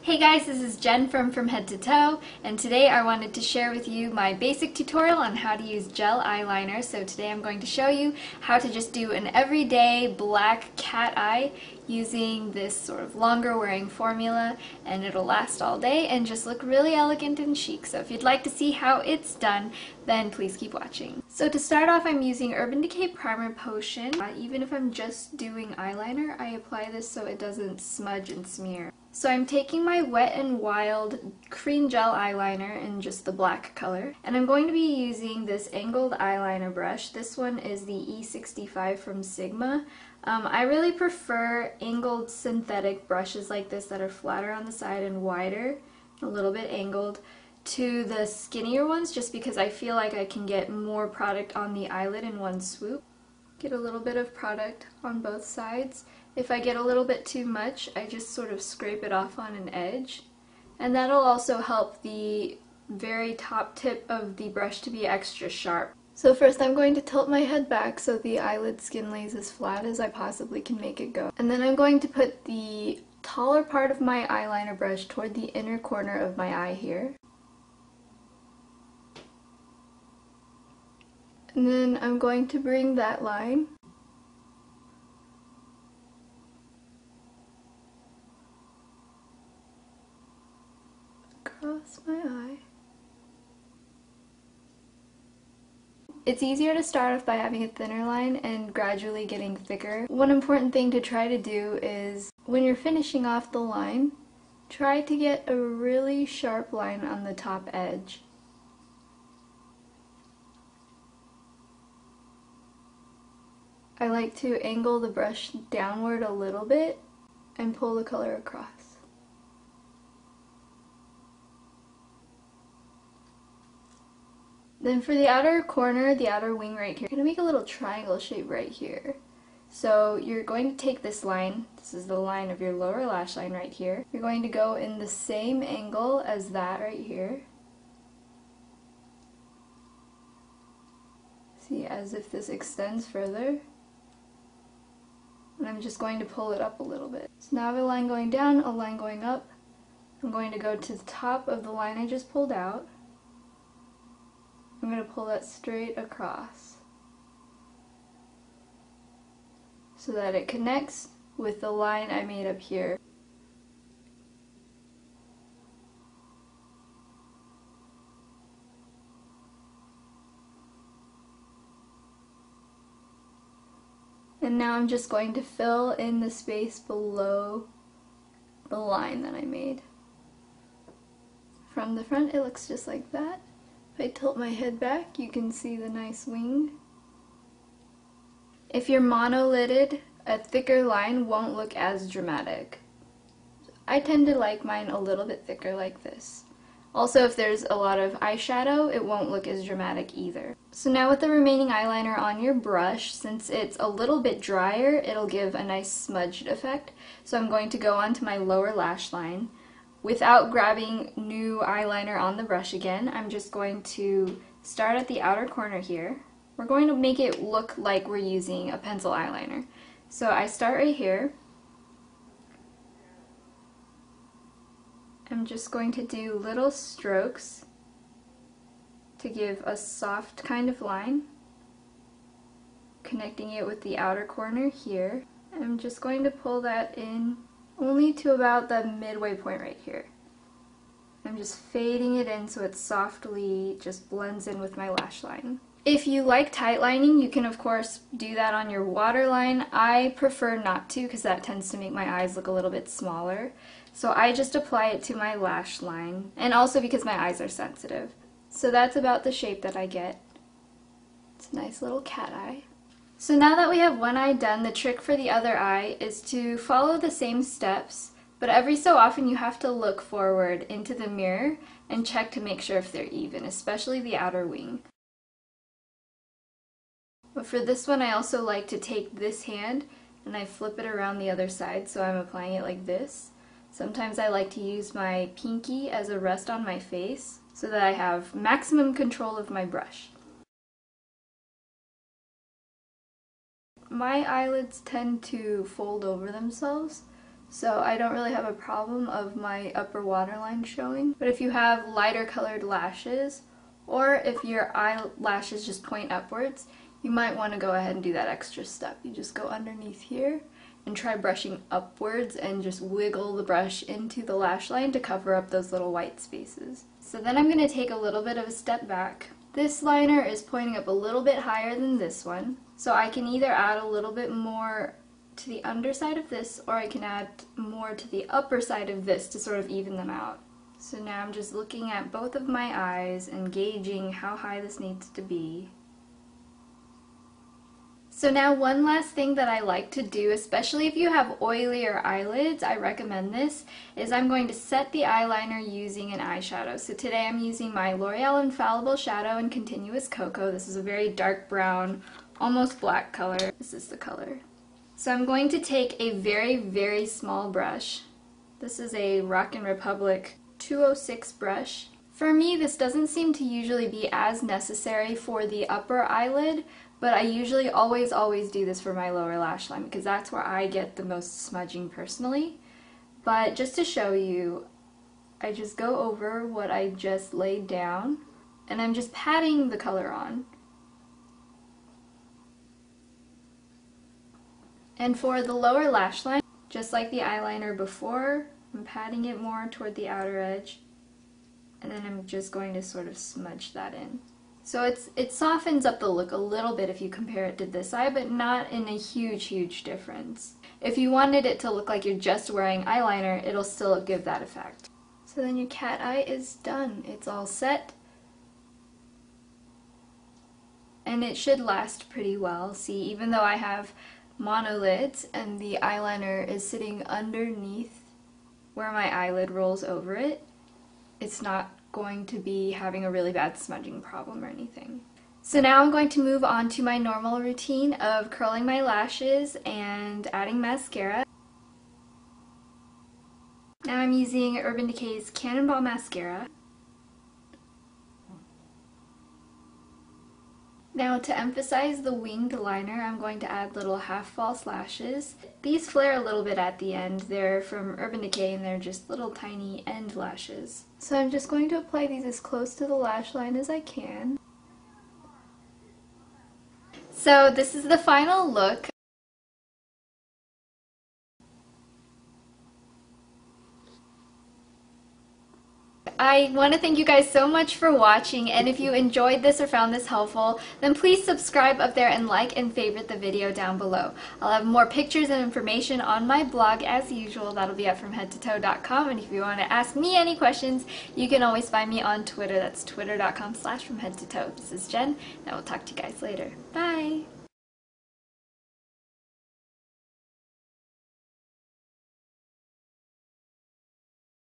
Hey guys, this is Jen from Head to Toe, and today I wanted to share with you my basic tutorial on how to use gel eyeliner. So today I'm going to show you how to just do an everyday black cat eye using this sort of longer wearing formula, and it'll last all day and just look really elegant and chic. So if you'd like to see how it's done, then please keep watching. So to start off, I'm using Urban Decay Primer Potion. Even if I'm just doing eyeliner, I apply this so it doesn't smudge and smear. So I'm taking my Wet n Wild cream gel eyeliner in just the black color, and I'm going to be using this angled eyeliner brush. This one is the E65 from Sigma. I really prefer angled synthetic brushes like this that are flatter on the side and wider, a little bit angled, to the skinnier ones, just because I feel like I can get more product on the eyelid in one swoop. Get a little bit of product on both sides. If I get a little bit too much, I just sort of scrape it off on an edge. And that'll also help the very top tip of the brush to be extra sharp. So first I'm going to tilt my head back so the eyelid skin lays as flat as I possibly can make it go. And then I'm going to put the taller part of my eyeliner brush toward the inner corner of my eye here. And then I'm going to bring that line across my eye. It's easier to start off by having a thinner line and gradually getting thicker. One important thing to try to do is, when you're finishing off the line, try to get a really sharp line on the top edge. I like to angle the brush downward a little bit and pull the color across. Then for the outer corner, the outer wing right here, I'm going to make a little triangle shape right here. So you're going to take this line, this is the line of your lower lash line right here. You're going to go in the same angle as that right here. See, as if this extends further. And I'm just going to pull it up a little bit. So now I have a line going down, a line going up. I'm going to go to the top of the line I just pulled out. I'm going to pull that straight across so that it connects with the line I made up here. And now I'm just going to fill in the space below the line that I made. From the front it looks just like that. If I tilt my head back, you can see the nice wing. If you're mono-lidded, a thicker line won't look as dramatic. I tend to like mine a little bit thicker like this. Also, if there's a lot of eyeshadow, it won't look as dramatic either. So now with the remaining eyeliner on your brush, since it's a little bit drier, it'll give a nice smudged effect. So I'm going to go onto my lower lash line. Without grabbing new eyeliner on the brush again, I'm just going to start at the outer corner here. We're going to make it look like we're using a pencil eyeliner. So I start right here. I'm just going to do little strokes to give a soft kind of line, connecting it with the outer corner here. I'm just going to pull that in only to about the midway point right here. I'm just fading it in so it softly just blends in with my lash line. If you like tight lining, you can of course do that on your waterline. I prefer not to because that tends to make my eyes look a little bit smaller. So I just apply it to my lash line, and also because my eyes are sensitive. So that's about the shape that I get. It's a nice little cat eye. So now that we have one eye done, the trick for the other eye is to follow the same steps, but every so often you have to look forward into the mirror and check to make sure if they're even, especially the outer wing. But for this one I also like to take this hand and I flip it around the other side, so I'm applying it like this. Sometimes I like to use my pinky as a rest on my face so that I have maximum control of my brush. My eyelids tend to fold over themselves, so I don't really have a problem of my upper waterline showing. But if you have lighter colored lashes, or if your eyelashes just point upwards, you might want to go ahead and do that extra step. You just go underneath here and try brushing upwards and just wiggle the brush into the lash line to cover up those little white spaces. So then I'm going to take a little bit of a step back. This liner is pointing up a little bit higher than this one, so I can either add a little bit more to the underside of this, or I can add more to the upper side of this to sort of even them out. So now I'm just looking at both of my eyes and gauging how high this needs to be. So now one last thing that I like to do, especially if you have oilier eyelids, I recommend this, is I'm going to set the eyeliner using an eyeshadow. So today I'm using my L'Oreal Infallible Shadow in Continuous Cocoa. This is a very dark brown, almost black color. This is the color. So I'm going to take a very, very small brush. This is a Rockin' Republic 206 brush. For me, this doesn't seem to usually be as necessary for the upper eyelid, but I usually always do this for my lower lash line because that's where I get the most smudging personally. But just to show you, I just go over what I just laid down and I'm just patting the color on. And for the lower lash line, just like the eyeliner before, I'm patting it more toward the outer edge, and then I'm just going to sort of smudge that in. So it softens up the look a little bit if you compare it to this eye, but not in a huge difference. If you wanted it to look like you're just wearing eyeliner, it'll still give that effect. So then your cat eye is done. It's all set. And it should last pretty well. See, even though I have monolids and the eyeliner is sitting underneath where my eyelid rolls over it, it's not going to be having a really bad smudging problem or anything. So now I'm going to move on to my normal routine of curling my lashes and adding mascara. Now I'm using Urban Decay's Cannonball Mascara. Now to emphasize the winged liner, I'm going to add little half false lashes. These flare a little bit at the end. They're from Urban Decay and they're just little tiny end lashes. So I'm just going to apply these as close to the lash line as I can. So this is the final look. I want to thank you guys so much for watching, and if you enjoyed this or found this helpful, then please subscribe up there and like and favorite the video down below. I'll have more pictures and information on my blog as usual. That'll be at fromheadtotoe.com, and if you want to ask me any questions, you can always find me on Twitter. That's twitter.com/fromheadtotoe. This is Jen, and I will talk to you guys later. Bye!